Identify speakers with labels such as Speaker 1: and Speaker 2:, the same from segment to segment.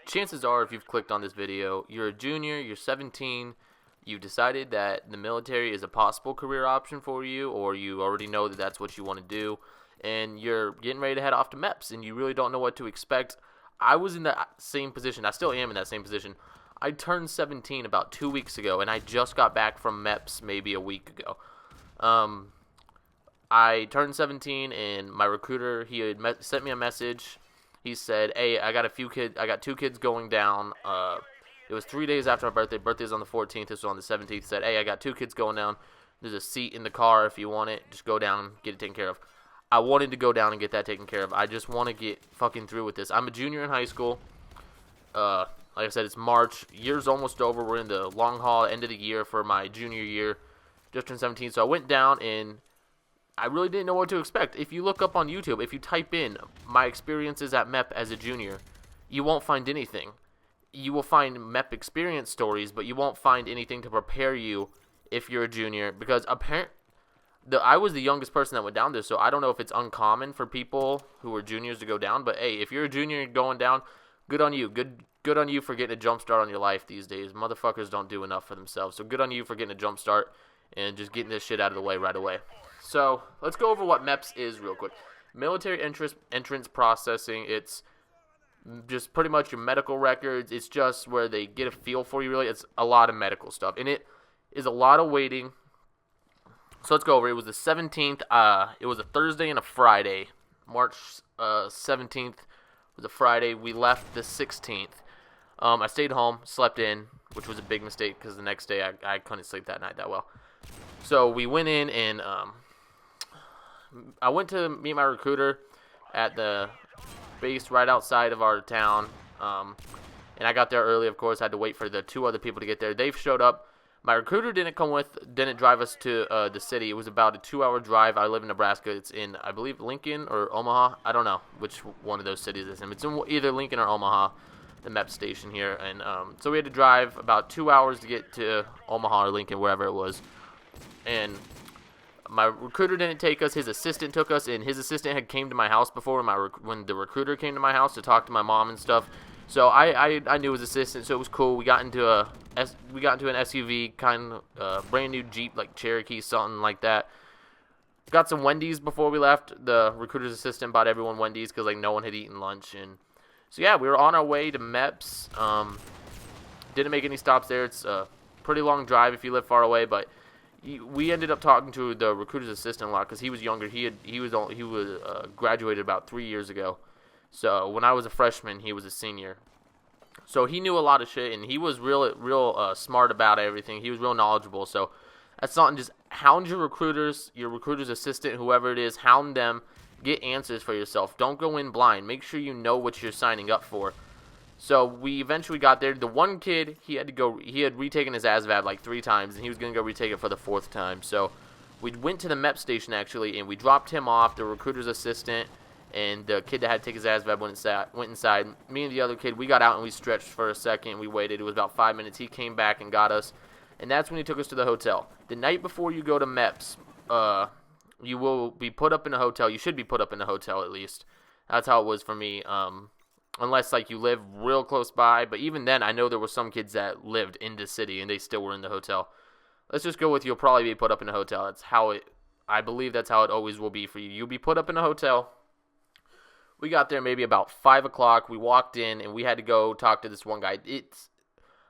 Speaker 1: chances are, if you've clicked on this video, you're a junior, you're 17, you've decided that the military is a possible career option for you, or you already know that that's what you want to do, and you're getting ready to head off to MEPS, and you really don't know what to expect. I was in that same position. I still am in that same position. I turned 17 about 2 weeks ago, and I just got back from MEPS maybe a week ago. I turned 17, and my recruiter, he had sent me a message. He said, "Hey, I got two kids going down. It was 3 days after my birthday. Birthday's on the 14th. This was on the 17th. He said, "Hey, I got two kids going down. There's a seat in the car if you want it. Just go down and get it taken care of." I wanted to go down and get that taken care of. I just want to get fucking through with this. I'm a junior in high school. Like I said, it's March. Year's almost over. We're in the long haul, end of the year for my junior year. Just turned 17. So I went down, and I really didn't know what to expect. If you look up on YouTube, if you type in my experiences at MEP as a junior, you won't find anything. You will find MEP experience stories, but you won't find anything to prepare you if you're a junior, because I was the youngest person that went down there, so I don't know if it's uncommon for people who are juniors to go down. But hey, if you're a junior going down, good on you. Good on you for getting a jump start on your life these days. Motherfuckers don't do enough for themselves, so good on you for getting a jump start and just getting this shit out of the way right away. So let's go over what MEPS is real quick. Military entrance processing. It's just pretty much your medical records. It's just where they get a feel for you, really. It's a lot of medical stuff, and it is a lot of waiting. So let's go over. It was the 17th. It was a Thursday and a Friday. March 17th was a Friday. We left the 16th. I stayed home, slept in, which was a big mistake because the next day I couldn't sleep that night that well. So we went in, and I went to meet my recruiter at the base right outside of our town. And I got there early, of course. I had to wait for the two other people to get there. They've showed up. My recruiter didn't drive us to the city. It was about a 2-hour drive. I live in Nebraska. It's in, I believe, Lincoln or Omaha. I don't know which one of those cities it's in. It's in either Lincoln or Omaha, the MEP station here. And so we had to drive about 2 hours to get to Omaha or Lincoln, wherever it was. And my recruiter didn't take us. His assistant took us, and his assistant had came to my house before when the recruiter came to my house to talk to my mom and stuff. So I knew his assistant, so it was cool. We got into an SUV, kind of brand new Jeep, like Cherokee, something like that. Got some Wendy's before we left. The recruiter's assistant bought everyone Wendy's because no one had eaten lunch, and so yeah, we were on our way to MEPS. Didn't make any stops there. It's a pretty long drive if you live far away, but we ended up talking to the recruiter's assistant a lot because he was younger. He was graduated about 3 years ago. So when I was a freshman, he was a senior. So he knew a lot of shit, and he was real smart about everything. He was real knowledgeable. So that's something. Just hound your recruiter's assistant, whoever it is. Hound them. Get answers for yourself. Don't go in blind. Make sure you know what you're signing up for. So we eventually got there. The one kid, he had retaken his ASVAB like 3 times, and he was going to go retake it for the 4th time. So we went to the MEP station, actually, and we dropped him off, the recruiter's assistant, and the kid that had to take his ASVAB went inside. Me and the other kid, we got out and we stretched for a second. We waited. It was about 5 minutes. He came back and got us, and that's when he took us to the hotel. The night before you go to MEPS, you will be put up in a hotel. You should be put up in a hotel at least. That's how it was for me. Unless you live real close by, but even then, I know there were some kids that lived in the city and they still were in the hotel. Let's just go with you'll probably be put up in a hotel. I believe that's how it always will be for you. You'll be put up in a hotel. We got there maybe about 5 o'clock. We walked in, and we had to go talk to this one guy. It's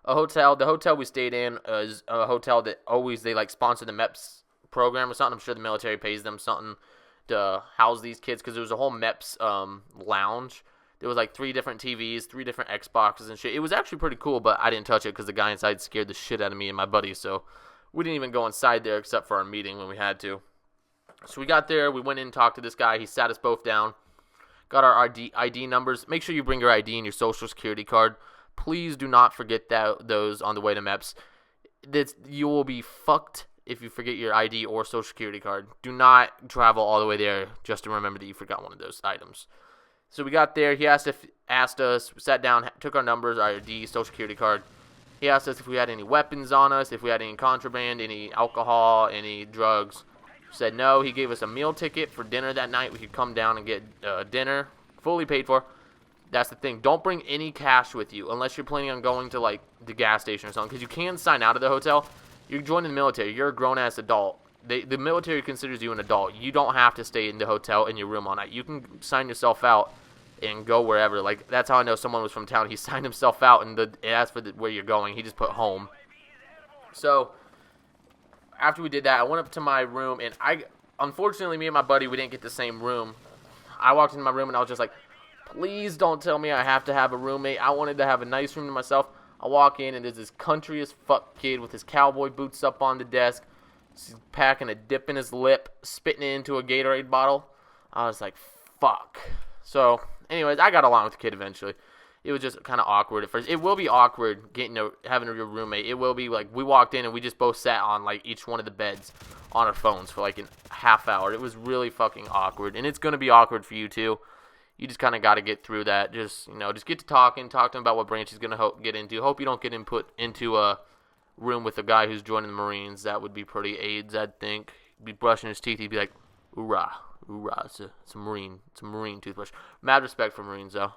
Speaker 1: a hotel. The hotel we stayed in is a hotel that they sponsor the MEPS program or something. I'm sure the military pays them something to house these kids because there was a whole MEPS lounge. There was 3 different TVs, 3 different Xboxes and shit. It was actually pretty cool, but I didn't touch it because the guy inside scared the shit out of me and my buddy. So we didn't even go inside there except for our meeting when we had to. So we got there. We went in and talked to this guy. He sat us both down. Got our ID numbers. Make sure you bring your ID and your social security card. Please do not forget those on the way to MEPS. You will be fucked if you forget your ID or social security card. Do not travel all the way there just to remember that you forgot one of those items. So we got there. He asked us, we sat down, took our numbers, our ID, social security card. He asked us if we had any weapons on us, if we had any contraband, any alcohol, any drugs. Said no. He gave us a meal ticket for dinner that night. We could come down and get dinner, fully paid for. That's the thing. Don't bring any cash with you unless you're planning on going to, like, the gas station or something. Because you can sign out of the hotel. You're joining the military. You're a grown-ass adult. The military considers you an adult. You don't have to stay in the hotel in your room all night. You can sign yourself out and go wherever. Like, that's how I know someone was from town. He signed himself out, and it asked for where you're going. He just put home. So, after we did that, I went up to my room, and unfortunately, me and my buddy, we didn't get the same room. I walked into my room, and I was just like, please don't tell me I have to have a roommate. I wanted to have a nice room to myself. I walk in, and there's this country as fuck kid with his cowboy boots up on the desk. He's packing a dip in his lip, spitting it into a Gatorade bottle. I was like, fuck. So, anyways, I got along with the kid eventually. It was just kind of awkward at first. It will be awkward having a roommate. It will be like we walked in and we just both sat on like each one of the beds on our phones for like a half hour. It was really fucking awkward, and it's going to be awkward for you too. You just kind of got to get through that. Just get to talk to him about what branch he's going to get into. Hope you don't get put into a room with a guy who's joining the Marines. That would be pretty AIDS, I'd think. He'd be brushing his teeth. He'd be like, "Hoorah, hoorah!" It's a Marine toothbrush. Mad respect for Marines though.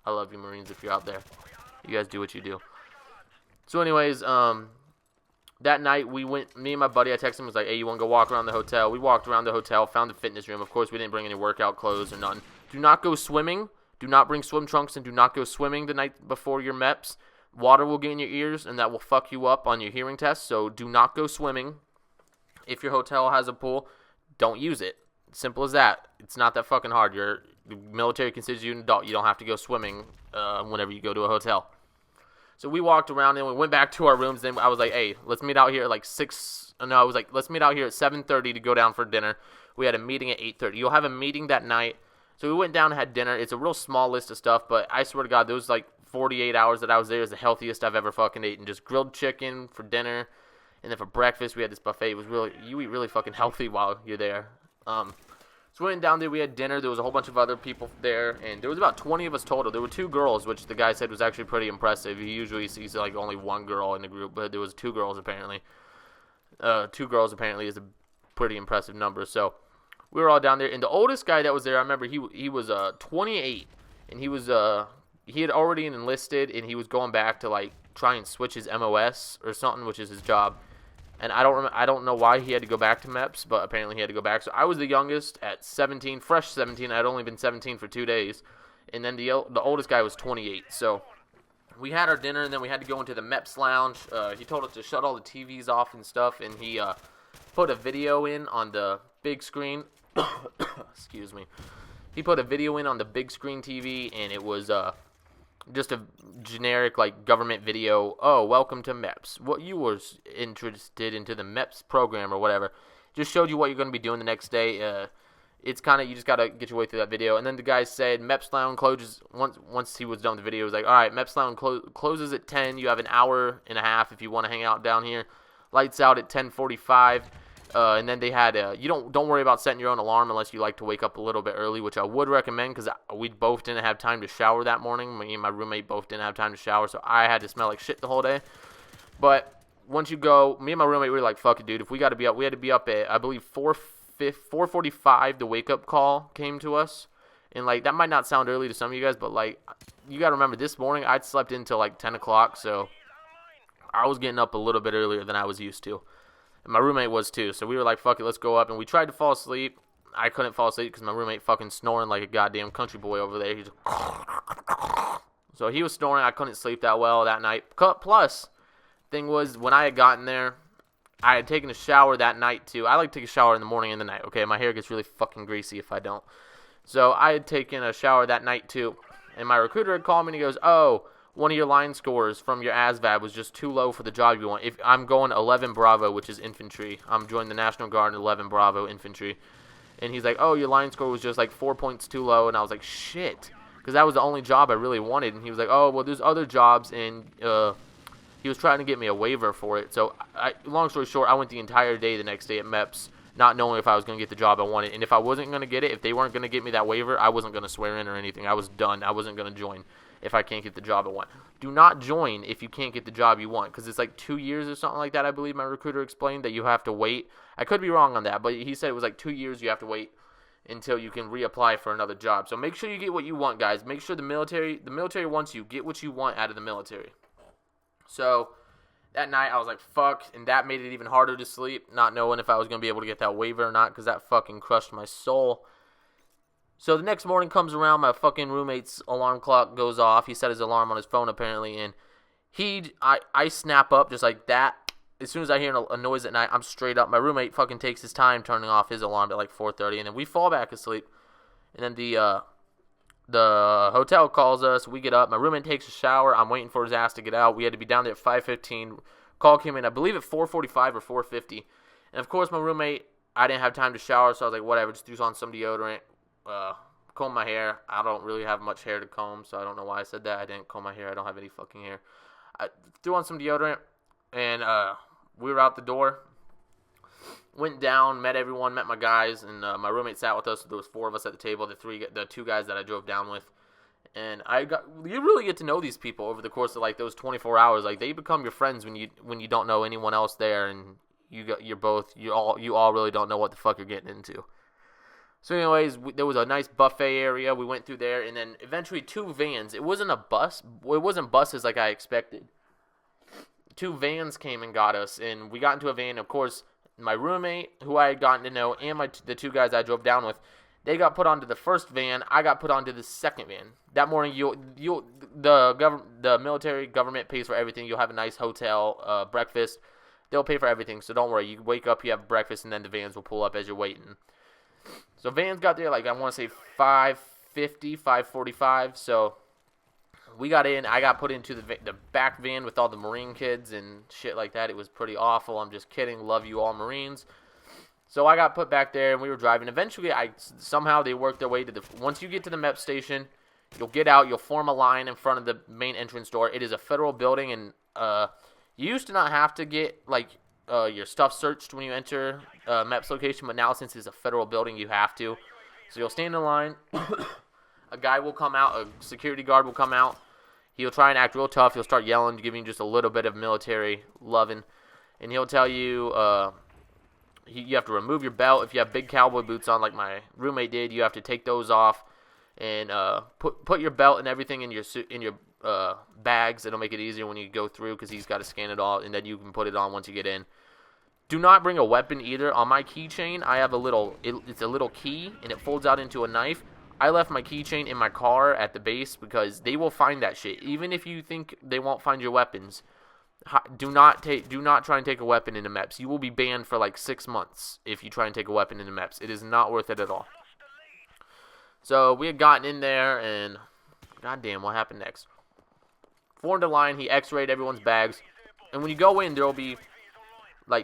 Speaker 1: I love you, Marines, if you're out there. You guys do what you do. So, anyways, that night me and my buddy, I texted him, was like, hey, you want to go walk around the hotel? We walked around the hotel, found the fitness room. Of course, we didn't bring any workout clothes or nothing. Do not go swimming. Do not bring swim trunks, and do not go swimming the night before your MEPs. Water will get in your ears, and that will fuck you up on your hearing test, so do not go swimming. If your hotel has a pool, don't use it. Simple as that. It's not that fucking hard. The military considers you an adult. You don't have to go swimming whenever you go to a hotel. So we walked around and we went back to our rooms. Then I was like, hey, let's meet out here at like 6. No, I was like, let's meet out here at 7:30 to go down for dinner. We had a meeting at 8:30. You'll have a meeting that night. So we went down and had dinner. It's a real small list of stuff, but I swear to God, those like 48 hours that I was there is the healthiest I've ever fucking eaten. Just grilled chicken for dinner. And then for breakfast, we had this buffet. It was you eat really fucking healthy while you're there. So we went down there, we had dinner, there was a whole bunch of other people there, and there was about 20 of us total. There were 2 girls, which the guy said was actually pretty impressive. He usually sees like only 1 girl in the group, but there was 2 girls apparently. 2 girls apparently is a pretty impressive number. So we were all down there, and the oldest guy that was there, I remember he was 28, and he had already enlisted, and he was going back to like try and switch his MOS or something, which is his job. And I don't know why he had to go back to MEPS, but apparently he had to go back. So I was the youngest at 17, fresh 17. I had only been 17 for 2 days. And then the oldest guy was 28. So we had our dinner, and then we had to go into the MEPS lounge. He told us to shut all the TVs off and stuff, and he put a video in on the big screen. Excuse me. He put a video in on the big screen TV, and it was just a generic like government video. Oh, welcome to MEPS. What you were interested into the MEPS program or whatever. Just showed you what you're going to be doing the next day. It's kind of, you just got to get your way through that video. And then the guy said MEPS lounge closes once he was done with the video. He was like, all right, MEPS lounge closes at 10. You have an hour and a half if you want to hang out down here. Lights out at 10:45. And then they had you don't worry about setting your own alarm unless you like to wake up a little bit early, which I would recommend because we both didn't have time to shower that morning. Me and my roommate both didn't have time to shower, so I had to smell like shit the whole day. But once you go, me and my roommate, we were like, fuck it, dude. If we got to be up, we had to be up at, I believe, 4:45. The wake-up call came to us. And, like, that might not sound early to some of you guys, but, like, you got to remember, this morning I'd slept until, like, 10 o'clock, so I was getting up a little bit earlier than I was used to. And my roommate was too, so we were like, fuck it, let's go up. And we tried to fall asleep. I couldn't fall asleep because my roommate fucking snoring like a goddamn country boy over there. So he was snoring. I couldn't sleep that well that night. Plus, thing was, when I had gotten there, I had taken a shower that night too. I like to take a shower in the morning and the night, okay? My hair gets really fucking greasy if I don't. So I had taken a shower that night too. And my recruiter had called me and he goes, oh, one of your line scores from your ASVAB was just too low for the job you want. If I'm going 11 Bravo, which is infantry. I'm joining the National Guard 11 Bravo infantry. And he's like, oh, your line score was just like 4 points too low. And I was like, shit. Because that was the only job I really wanted. And he was like, oh, well, there's other jobs. And he was trying to get me a waiver for it. So long story short, I went the entire day the next day at MEPS, not knowing if I was going to get the job I wanted. And if I wasn't going to get it, if they weren't going to get me that waiver, I wasn't going to swear in or anything. I was done. I wasn't going to join if I can't get the job I want. Do not join if you can't get the job you want, because it's like 2 years or something like that, I believe my recruiter explained, that you have to wait. I could be wrong on that, but he said it was like 2 years you have to wait until you can reapply for another job. So make sure you get what you want, guys. Make sure the military wants you. Get what you want out of the military. So that night I was like, fuck, and that made it even harder to sleep, not knowing if I was going to be able to get that waiver or not, because that fucking crushed my soul. So the next morning comes around, my fucking roommate's alarm clock goes off. He set his alarm on his phone apparently, and I snap up just like that. As soon as I hear a noise at night, I'm straight up. My roommate fucking takes his time turning off his alarm at like 4:30, and then we fall back asleep. And then the hotel calls us. We get up. My roommate takes a shower. I'm waiting for his ass to get out. We had to be down there at 5:15. Call came in, I believe, at 4:45 or 4:50. And of course, my roommate, I didn't have time to shower, so I was like, whatever, just threw on some deodorant, comb my hair. I don't really have much hair to comb, so I don't know why I said that. I didn't comb my hair. I don't have any fucking hair. I threw on some deodorant, and we were out the door. Went down, met everyone, met my guys, and my roommate sat with us. So there was 4 of us at the table, the 2 guys that I drove down with. And you really get to know these people over the course of like those 24 hours. Like they become your friends when you don't know anyone else there, and you all really don't know what the fuck you're getting into. So anyways, there was a nice buffet area. We went through there, and then eventually 2 vans. It wasn't a bus. It wasn't buses like I expected. 2 vans came and got us, and we got into a van. Of course, my roommate, who I had gotten to know, and the 2 guys I drove down with, they got put onto the first van. I got put onto the second van. That morning, the military government pays for everything. You'll have a nice hotel, breakfast. They'll pay for everything, so don't worry. You wake up, you have breakfast, and then the vans will pull up as you're waiting. So vans got there like I want to say 5:50, 5:45. So we got in. I got put into the back van with all the Marine kids and shit like that. It was pretty awful. I'm just kidding. Love you all Marines. So I got put back there, and we were driving. Eventually, somehow they worked their way to once you get to the MEP station, you'll get out. You'll form a line in front of the main entrance door. It is a federal building, and you used to not have to get your stuff searched when you enter MEP's location, but now since it's a federal building, you have to. So you'll stand in line. A guy will come out. A security guard will come out. He'll try and act real tough. He'll start yelling, giving you just a little bit of military loving. And he'll tell you you have to remove your belt. If you have big cowboy boots on like my roommate did, you have to take those off and put your belt and everything in your bags. It'll make it easier when you go through because he's got to scan it all, and then you can put it on once you get in. Do not bring a weapon either. On my keychain, I have it's a little key, and it folds out into a knife. I left my keychain in my car at the base because they will find that shit. Even if you think they won't find your weapons, do not try and take a weapon into MEPs. You will be banned for like 6 months if you try and take a weapon into MEPs. It is not worth it at all. So we had gotten in there, and goddamn, what happened next? Formed a line. He X-rayed everyone's bags, and when you go in, there will be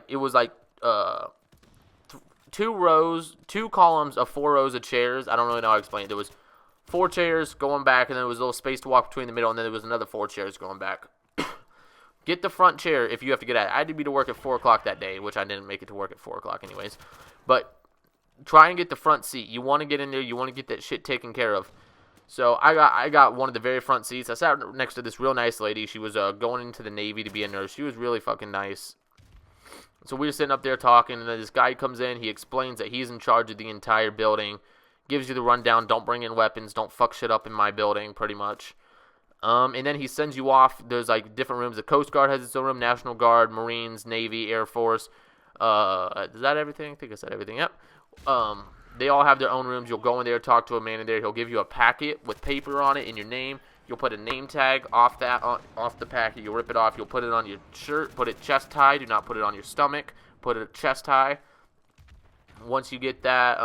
Speaker 1: it was 2 columns of 4 rows of chairs. I don't really know how to explain it. There was 4 chairs going back, and then there was a little space to walk between the middle, and then there was another 4 chairs going back. Get the front chair if you have to get at it. I had to be to work at 4 o'clock that day, which I didn't make it to work at 4 o'clock anyways. But try and get the front seat. You want to get in there. You want to get that shit taken care of. So I got one of the very front seats. I sat next to this real nice lady. She was going into the Navy to be a nurse. She was really fucking nice. So we were sitting up there talking, and then this guy comes in. He explains that he's in charge of the entire building. Gives you the rundown. Don't bring in weapons. Don't fuck shit up in my building, pretty much. And then he sends you off. There's different rooms. The Coast Guard has its own room. National Guard, Marines, Navy, Air Force. Is that everything? I think I said everything. Yep. They all have their own rooms. You'll go in there, talk to a man in there. He'll give you a packet with paper on it and your name. You'll put a name tag off the packet. You'll rip it off. You'll put it on your shirt. Put it chest high. Do not put it on your stomach. Put it chest high. Once you get that,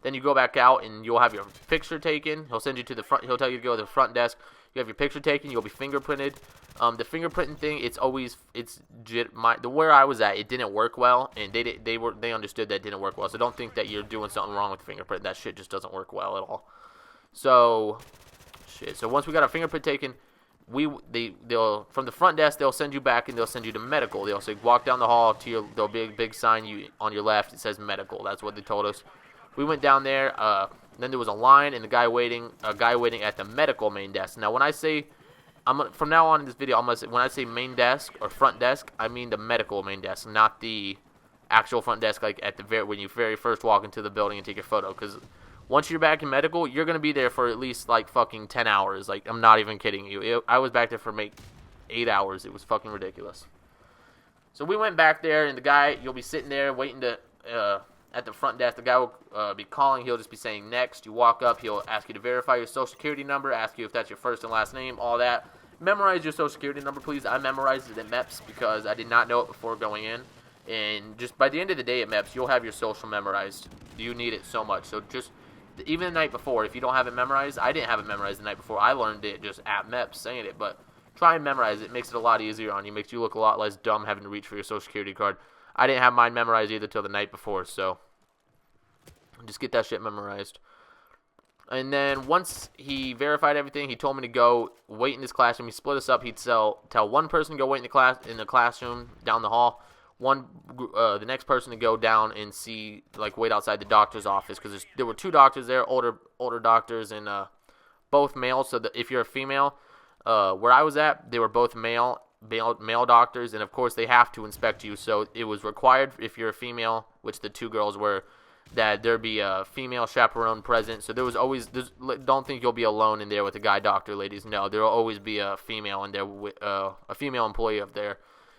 Speaker 1: then you go back out and you'll have your picture taken. He'll send you to the front. He'll tell you to go to the front desk. You have your picture taken. You'll be fingerprinted. The fingerprinting thing, where I was at, it didn't work well, and they understood that it didn't work well. So don't think that you're doing something wrong with fingerprint. That shit just doesn't work well at all. So once we got our fingerprint taken, they'll from the front desk they'll send you back and they'll send you to medical. They'll say walk down the hall to there'll be a big sign on your left. It says medical. That's what they told us. We went down there. Then there was a line and a guy waiting at the medical main desk. Now when I say from now on in this video, when I say main desk or front desk, I mean the medical main desk, not the actual front desk like when you very first walk into the building and take your photo, because Once you're back in medical, you're going to be there for at least, like, fucking 10 hours. Like, I'm not even kidding you. I was back there for, 8 hours. It was fucking ridiculous. So we went back there, and the guy, you'll be sitting there waiting to, at the front desk. The guy will be calling. He'll just be saying next. You walk up. He'll ask you to verify your social security number, ask you if that's your first and last name, all that. Memorize your social security number, please. I memorized it at MEPs because I did not know it before going in. And just by the end of the day at MEPs, you'll have your social memorized. You need it so much. So just, even the night before, if you don't have it memorized, I didn't have it memorized the night before. I learned it just at MEPs saying it, but try and memorize it. It makes it a lot easier on you. Makes you look a lot less dumb having to reach for your social security card. I didn't have mine memorized either till the night before, so just get that shit memorized. And then once he verified everything, he told me to go wait in this classroom. He split us up. He'd tell one person to go wait in the classroom down the hall. The next person to go down and wait outside the doctor's office, because there were 2 doctors there, older doctors, and both male. So that if you're a female, where I was at, they were both male doctors, and of course they have to inspect you. So it was required if you're a female, which the 2 girls were, that there be a female chaperone present. So there was always, don't think you'll be alone in there with a guy doctor, ladies. No, there will always be a female in there, a female employee up there.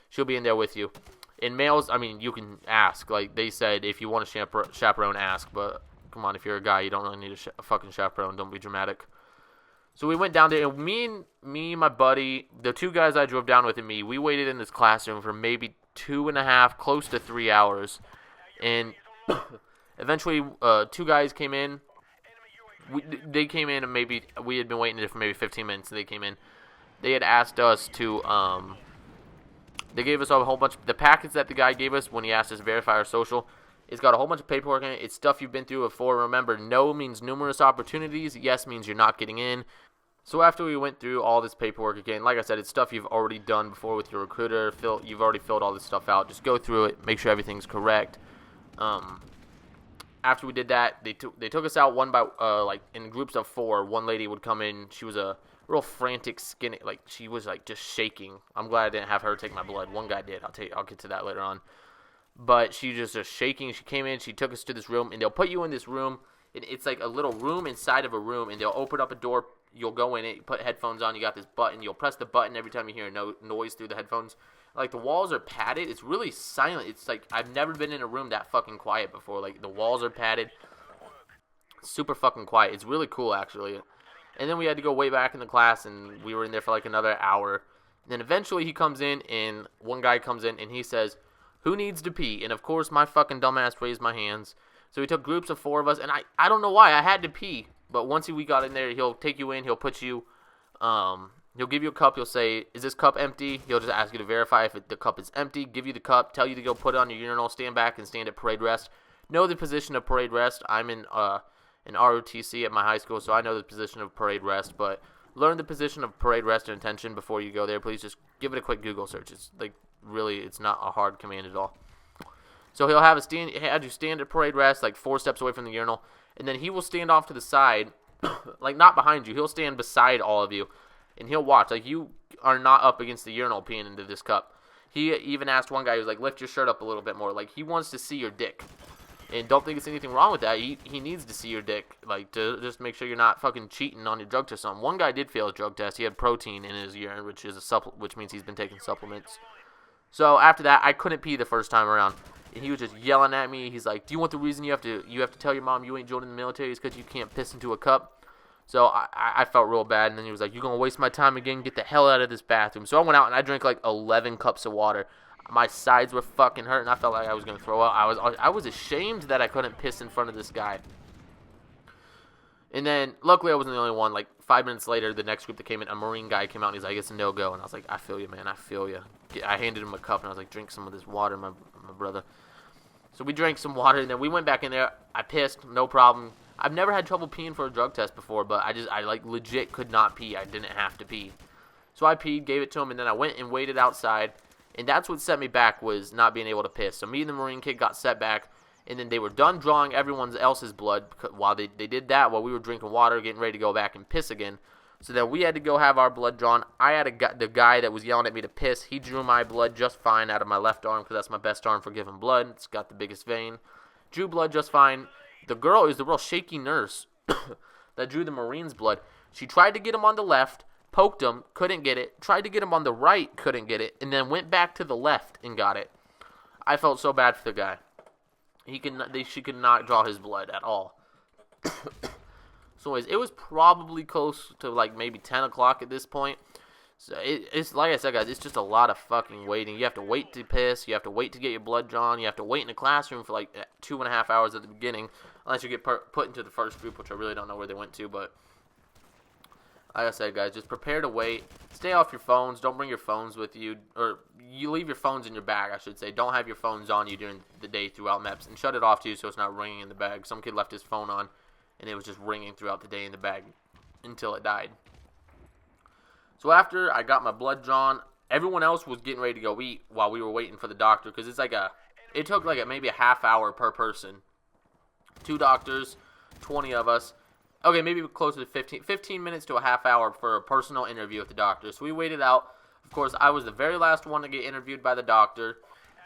Speaker 1: She'll be in there with you. In males, I mean, you can ask. Like they said, if you want a chaperone, ask. But come on, if you're a guy, you don't really need a fucking chaperone. Don't be dramatic. So we went down there, and me, my buddy, the 2 guys I drove down with, and me, we waited in this classroom for maybe 2.5, close to 3 hours, and eventually 2 guys came in. They came in, and maybe we had been waiting there for maybe 15 minutes. And they came in. They had asked us to They gave us a whole bunch of the packets that the guy gave us when he asked us to verify our social. It's got a whole bunch of paperwork in it. It's stuff you've been through before. Remember, no means numerous opportunities. Yes means you're not getting in. So after we went through all this paperwork again, like I said, it's stuff you've already done before with your recruiter. You've already filled all this stuff out. Just go through it. Make sure everything's correct. After we did that, they took us out one by in groups of 4. One lady would come in. She was a real frantic, skinny, she was just shaking. I'm glad I didn't have her take my blood. One guy did. I'll get to that later on. But she was just shaking. She came in. She took us to this room, and they'll put you in this room. It's like a little room inside of a room, and they'll open up a door. You'll go in it, put headphones on. You got this button. You'll press the button every time you hear a noise through the headphones. Like, the walls are padded. It's really silent. It's like I've never been in a room that fucking quiet before. Like, the walls are padded. Super fucking quiet. It's really cool, actually. And then we had to go way back in the class, and we were in there for another hour. And then eventually he comes in, and one guy comes in, and he says, "Who needs to pee?" And of course, my fucking dumbass raised my hands. So he took groups of 4 of us, and I don't know why. I had to pee. But once we got in there, he'll take you in. He'll put you, he'll give you a cup. He'll say, "Is this cup empty?" He'll just ask you to verify if the cup is empty. Give you the cup. Tell you to go put it on your urinal. Stand back and stand at parade rest. Know the position of parade rest. I'm in an ROTC at my high school, so I know the position of parade rest. But learn the position of parade rest and attention before you go there. Please just give it a quick Google search. It's really, it's not a hard command at all. So he'll have you stand at parade rest, 4 steps away from the urinal, and then he will stand off to the side, not behind you. He'll stand beside all of you, and he'll watch. You are not up against the urinal peeing into this cup. He even asked one guy, he was like, "Lift your shirt up a little bit more." He wants to see your dick. And don't think there's anything wrong with that. He needs to see your dick, to just make sure you're not fucking cheating on your drug test. One guy did fail his drug test. He had protein in his urine, which means he's been taking supplements. So after that, I couldn't pee the first time around. And he was just yelling at me. He's like, "Do you want the reason you have to tell your mom you ain't joining the military is because you can't piss into a cup?" So I felt real bad. And then he was like, "You're going to waste my time again? Get the hell out of this bathroom." So I went out and I drank 11 cups of water. My sides were fucking hurting. I felt like I was going to throw up. I was ashamed that I couldn't piss in front of this guy. And then, luckily, I wasn't the only one. 5 minutes later, the next group that came in, a Marine guy came out, and he's like, "It's a no-go." And I was like, "I feel you, man. I feel you." I handed him a cup, and I was like, "Drink some of this water, my brother." So we drank some water, and then we went back in there. I pissed, no problem. I've never had trouble peeing for a drug test before, but I legit could not pee. I didn't have to pee. So I peed, gave it to him, and then I went and waited outside. And that's what set me back, was not being able to piss. So me and the Marine kid got set back, and then they were done drawing everyone else's blood. While they did that, while we were drinking water, getting ready to go back and piss again. So then we had to go have our blood drawn. I had the guy that was yelling at me to piss. He drew my blood just fine out of my left arm, because that's my best arm for giving blood. It's got the biggest vein. Drew blood just fine. the girl is the real shaky nurse that drew the Marine's blood. She tried to get him on the left, poked him, couldn't get it. Tried to get him on the right, couldn't get it, and then went back to the left and got it. I felt so bad for the guy. She could not draw his blood at all. So anyways, it was probably close to like maybe 10 o'clock at this point. So it's like I said, guys, it's just a lot of fucking waiting. You have to wait to piss. You have to wait to get your blood drawn. You have to wait in the classroom for like 2.5 hours at the beginning, unless you get put into the first group, which I really don't know where they went to. But like I said, guys, just prepare to wait. Stay off your phones. Don't bring your phones with you, or you leave your phones in your bag, I should say. Don't have your phones on you during the day throughout MEPs, and shut it off too so it's not ringing in the bag. Some kid left his phone on, and it was just ringing throughout the day in the bag until it died. So after I got my blood drawn, everyone else was getting ready to go eat while we were waiting for the doctor, because it took like maybe a half hour per person. 2 doctors, 20 of us. Okay, maybe closer to 15 minutes to a half hour for a personal interview with the doctor. So we waited out. Of course, I was the very last one to get interviewed by the doctor.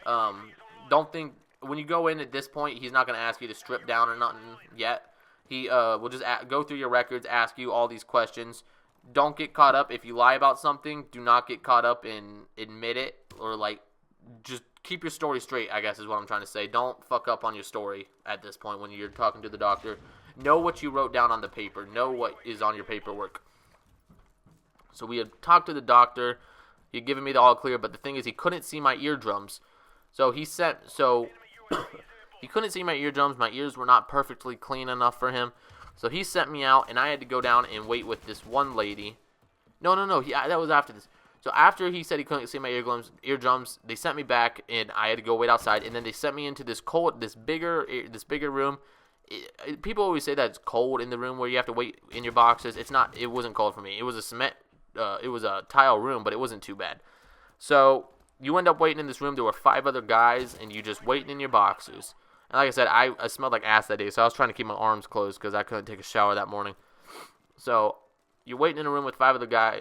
Speaker 1: Don't think, when you go in at this point, he's not going to ask you to strip down or nothing yet. He will just go through your records, ask you all these questions. Don't get caught up. If you lie about something, do not get caught up and admit it, or like just keep your story straight, I guess is what I'm trying to say. Don't fuck up on your story at this point when you're talking to the doctor. Know what you wrote down on the paper. Know what is on your paperwork. So we had talked to the doctor. He had given me the all clear, but the thing is he couldn't see my eardrums. So he couldn't see my eardrums. My ears were not perfectly clean enough for him. So he sent me out, and I had to go down and wait with this one lady. No. That was after this. So after he said he couldn't see my eardrums, they sent me back, and I had to go wait outside. And then they sent me into this bigger room. People always say that it's cold in the room where you have to wait in your boxes. It's not. It wasn't cold for me. It was a tile room, but it wasn't too bad. So you end up waiting in this room. There were 5 other guys, and you just waiting in your boxes. And like I said, I smelled like ass that day, so I was trying to keep my arms closed because I couldn't take a shower that morning. So you're waiting in a room with 5 other guys,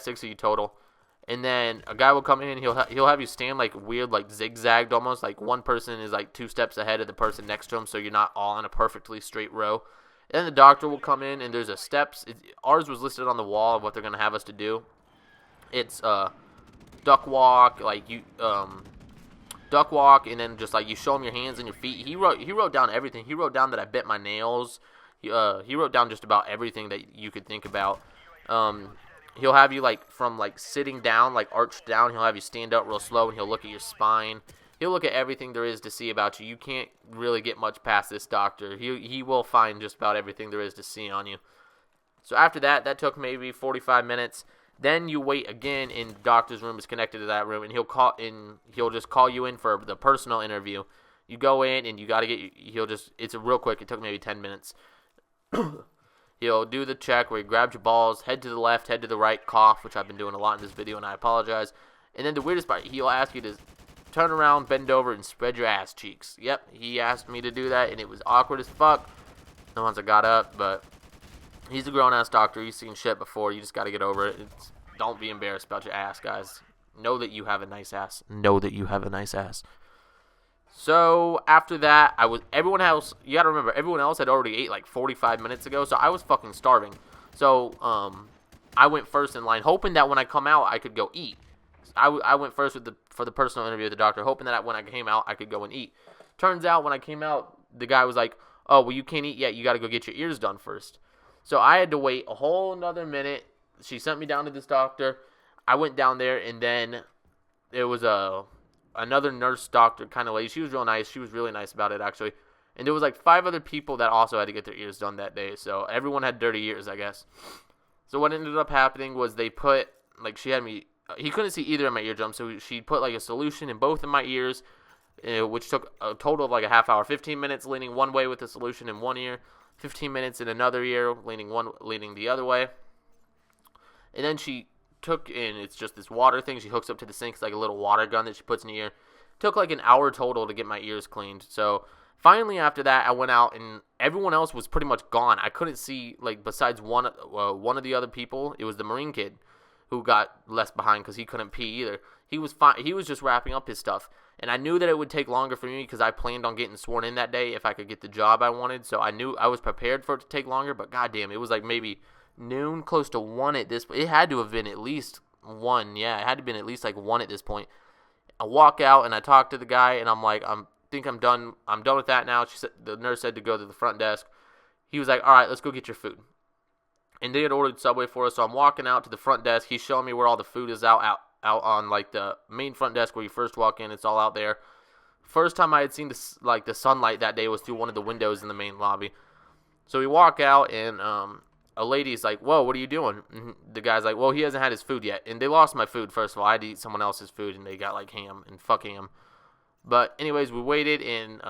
Speaker 1: 6 of you total. And then a guy will come in, he'll have you stand like weird, like zigzagged almost, like one person is like 2 steps ahead of the person next to him, so you're not all in a perfectly straight row. And then the doctor will come in, and there's a steps. Ours was listed on the wall of what they're gonna have us to do. It's duck walk, duck walk, and then just like you show him your hands and your feet. He wrote down everything. He wrote down that I bit my nails. He wrote down just about everything that you could think about. He'll have you from sitting down, arched down. He'll have you stand up real slow, and he'll look at your spine. He'll look at everything there is to see about you. You can't really get much past this doctor. He will find just about everything there is to see on you. So after that took maybe 45 minutes. Then you wait again, and the doctor's room is connected to that room, and he'll just call you in for the personal interview. You go in, and you got to it's real quick. It took maybe 10 minutes. He'll do the check where he grabs your balls, head to the left, head to the right, cough, which I've been doing a lot in this video, and I apologize. And then the weirdest part, he'll ask you to turn around, bend over, and spread your ass cheeks. Yep, he asked me to do that, and it was awkward as fuck. And once I got up, but he's a grown-ass doctor. He's seen shit before. You just got to get over it. Don't be embarrassed about your ass, guys. Know that you have a nice ass. Know that you have a nice ass. So after that, everyone else, you got to remember, everyone else had already ate like 45 minutes ago, so I was fucking starving. So I went first in line, hoping that when I come out, I could go eat. I went first for the personal interview with the doctor, hoping that when I came out, I could go and eat. Turns out when I came out, the guy was like, oh, well, you can't eat yet. You got to go get your ears done first. So I had to wait a whole another minute. She sent me down to this doctor. I went down there, and then there was another nurse doctor kind of lady. She was real nice. She was really nice about it, actually. And there was like 5 other people that also had to get their ears done that day. So everyone had dirty ears, I guess. So what ended up happening was they put, she had me, he couldn't see either of my eardrums. So she put a solution in both of my ears, which took a total of a half hour, 15 minutes leaning one way with the solution in one ear, 15 minutes in another ear leaning the other way. And then she it's just this water thing. She hooks up to the sink. It's like a little water gun that she puts in your ear. Took an hour total to get my ears cleaned. So finally after that, I went out, and everyone else was pretty much gone. I couldn't see, besides one of the other people, it was the Marine kid who got left behind because he couldn't pee either. He was fine. He was just wrapping up his stuff. And I knew that it would take longer for me because I planned on getting sworn in that day if I could get the job I wanted. So I knew I was prepared for it to take longer. But goddamn, it was like maybe noon, close to 1 at this point. It had to have been at least 1. Yeah, it had to have been at least like 1 at this point. I walk out and I talk to the guy and I'm like, I'm done. I'm done with that now. The nurse said to go to the front desk. He was like, all right, let's go get your food. And they had ordered Subway for us, so I'm walking out to the front desk. He's showing me where all the food is out on like the main front desk where you first walk in. It's all out there. First time I had seen the sunlight that day was through one of the windows in the main lobby. So we walk out and a lady's like, whoa, what are you doing? And the guy's like, well, he hasn't had his food yet. And they lost my food, first of all. I had to eat someone else's food, and they got like ham and fuck ham. But anyways, we waited, and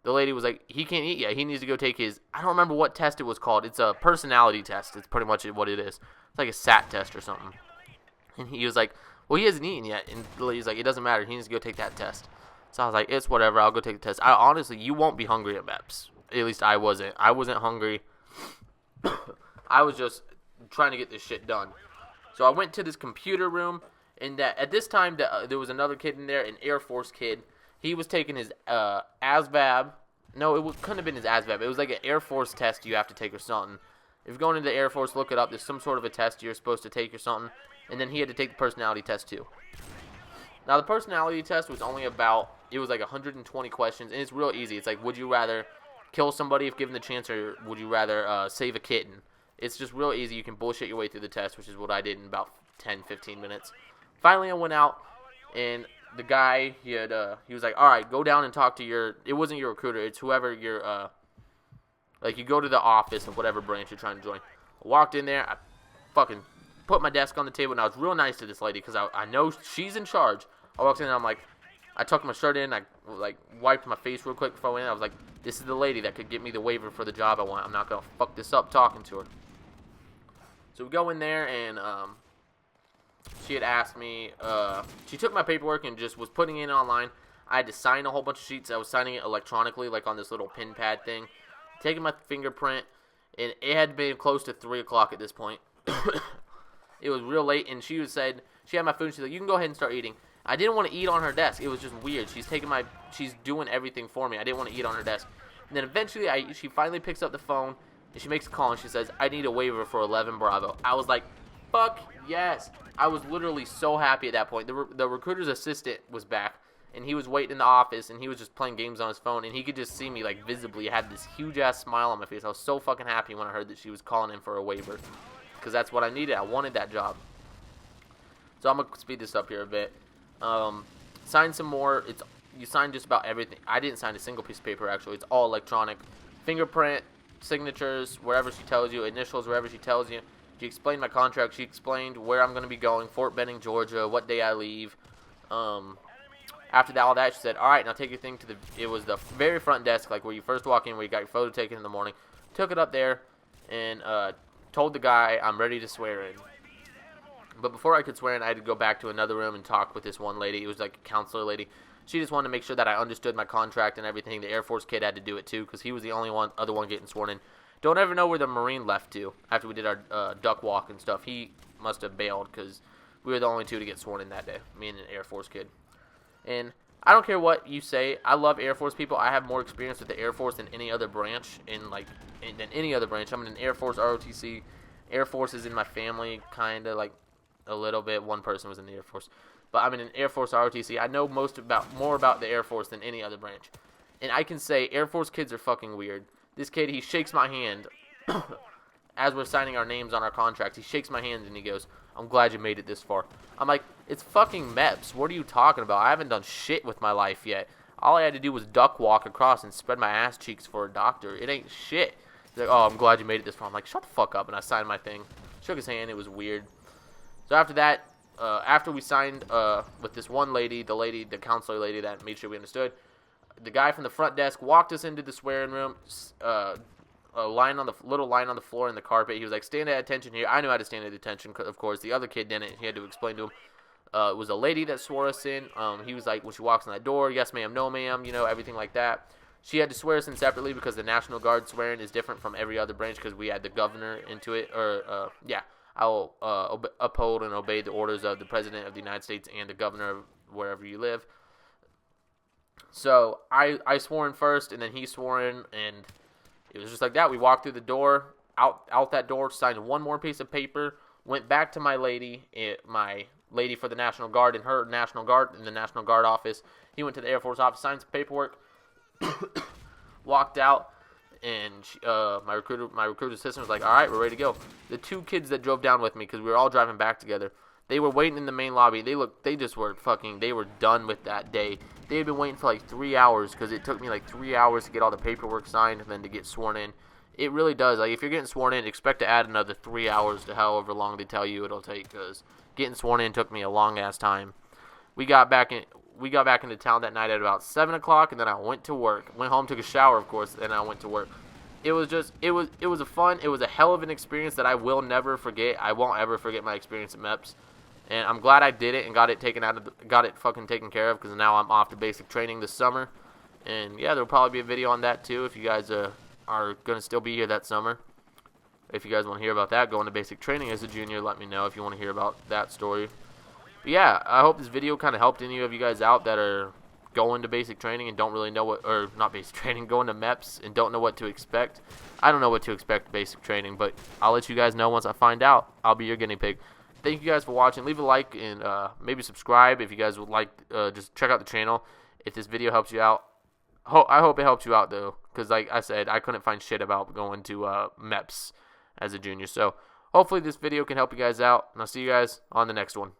Speaker 1: the lady was like, he can't eat yet. He needs to go take his, I don't remember what test it was called. It's a personality test. It's pretty much what it is. It's like a SAT test or something. And he was like, well, he hasn't eaten yet. And the lady's like, it doesn't matter. He needs to go take that test. So I was like, it's whatever. I'll go take the test. Honestly, you won't be hungry at MEPs. At least I wasn't. I wasn't hungry. I was just trying to get this shit done. So I went to this computer room. And at this time, there was another kid in there, an Air Force kid. He was taking his ASVAB. No, it couldn't have been his ASVAB. It was like an Air Force test you have to take or something. If you're going into the Air Force, look it up. There's some sort of a test you're supposed to take or something. And then he had to take the personality test too. Now, the personality test was only it was like 120 questions. And it's real easy. It's like, would you rather kill somebody if given the chance, or would you rather save a kitten? It's just real easy. You can bullshit your way through the test, which is what I did in about 10, 15 minutes. Finally, I went out, and the guy, he was like, all right, go down and talk to it wasn't your recruiter, it's whoever like you go to the office of whatever branch you're trying to join. I walked in there, I fucking put my desk on the table, and I was real nice to this lady because I know she's in charge. I walked in and I'm like, I tucked my shirt in, I like wiped my face real quick before I went in. I was like, this is the lady that could get me the waiver for the job I want. I'm not going to fuck this up talking to her. So we go in there, and she had asked me, she took my paperwork and just was putting it in online. I had to sign a whole bunch of sheets. I was signing it electronically, like on this little pin pad thing. Taking my fingerprint, and it had been close to 3 o'clock at this point. It was real late, and she had my food, and she's like, you can go ahead and start eating. I didn't want to eat on her desk. It was just weird. She's doing everything for me. I didn't want to eat on her desk. And then eventually, she finally picks up the phone, and she makes a call, and she says, I need a waiver for 11 Bravo. I was like, fuck yes. I was literally so happy at that point. The recruiter's assistant was back, and he was waiting in the office, and he was just playing games on his phone, and he could just see me, like, visibly. I had this huge-ass smile on my face. I was so fucking happy when I heard that she was calling in for a waiver, because that's what I needed. I wanted that job. So I'm going to speed this up here a bit. Sign some more. You sign just about everything. I didn't sign a single piece of paper, actually. It's all electronic. Fingerprint, signatures, wherever she tells you, initials, wherever she tells you. She explained my contract. She explained where I'm going to be going, Fort Benning, Georgia, what day I leave. After all that, she said, all right, now take your thing to it was the very front desk, like where you first walk in, where you got your photo taken in the morning. Took it up there and told the guy I'm ready to swear in. But before I could swear in, I had to go back to another room and talk with this one lady. It was like a counselor lady. She just wanted to make sure that I understood my contract and everything. The Air Force kid had to do it too, because he was the only other one getting sworn in. Don't ever know where the Marine left to after we did our duck walk and stuff. He must have bailed because we were the only two to get sworn in that day, me and an Air Force kid. And I don't care what you say. I love Air Force people. I have more experience with the Air Force than any other branch. Than any other branch. I'm in an Air Force ROTC. Air Force is in my family, kind of like a little bit. One person was in the Air Force. But I'm in an Air Force ROTC. I know more about the Air Force than any other branch. And I can say Air Force kids are fucking weird. This kid, he shakes my hand as we're signing our names on our contracts. He shakes my hand and he goes, I'm glad you made it this far. I'm like, it's fucking MEPs. What are you talking about? I haven't done shit with my life yet. All I had to do was duck walk across and spread my ass cheeks for a doctor. It ain't shit. He's like, oh, I'm glad you made it this far. I'm like, shut the fuck up. And I signed my thing. Shook his hand. It was weird. So after that, after we signed with this one lady, the counselor lady that made sure we understood, the guy from the front desk walked us into the swearing room, a little line on the floor in the carpet. He was like, stand at attention here. I knew how to stand at attention, of course. The other kid didn't. He had to explain to him. It was a lady that swore us in. He was like, when she walks in that door, yes ma'am, no ma'am, everything like that. She had to swear us in separately because the National Guard swearing is different from every other branch because we had the governor into it. I will uphold and obey the orders of the President of the United States and the governor of wherever you live. So I swore in first, and then he swore in, and it was just like that. We walked through the door, out that door, signed one more piece of paper, went back to my lady for the National Guard in her National Guard in the National Guard office. He went to the Air Force office, signed some paperwork, walked out, and my recruiter's assistant was like, "All right, we're ready to go." The two kids that drove down with me, because we were all driving back together, they were waiting in the main lobby. They were done with that day. They had been waiting for like 3 hours, because it took me like 3 hours to get all the paperwork signed and then to get sworn in. It really does. Like, if you're getting sworn in, expect to add another 3 hours to however long they tell you it'll take, because getting sworn in took me a long ass time. We got back into town that night at about 7 o'clock, and then I went to work. Went home, took a shower, of course, and I went to work. It was a hell of an experience that I will never forget. I won't ever forget my experience at MEPs. And I'm glad I did it and got it fucking taken care of, because now I'm off to basic training this summer. And yeah, there'll probably be a video on that too if you guys are going to still be here that summer. If you guys want to hear about that, going to basic training as a junior, let me know if you want to hear about that story. But yeah, I hope this video kind of helped any of you guys out that are going to basic training and don't really know going to MEPs and don't know what to expect. I don't know what to expect basic training, but I'll let you guys know once I find out. I'll be your guinea pig. Thank you guys for watching. Leave a like and maybe subscribe if you guys would like. Just check out the channel if this video helps you out. I hope it helps you out, though, because like I said, I couldn't find shit about going to MEPs as a junior. So hopefully this video can help you guys out, and I'll see you guys on the next one.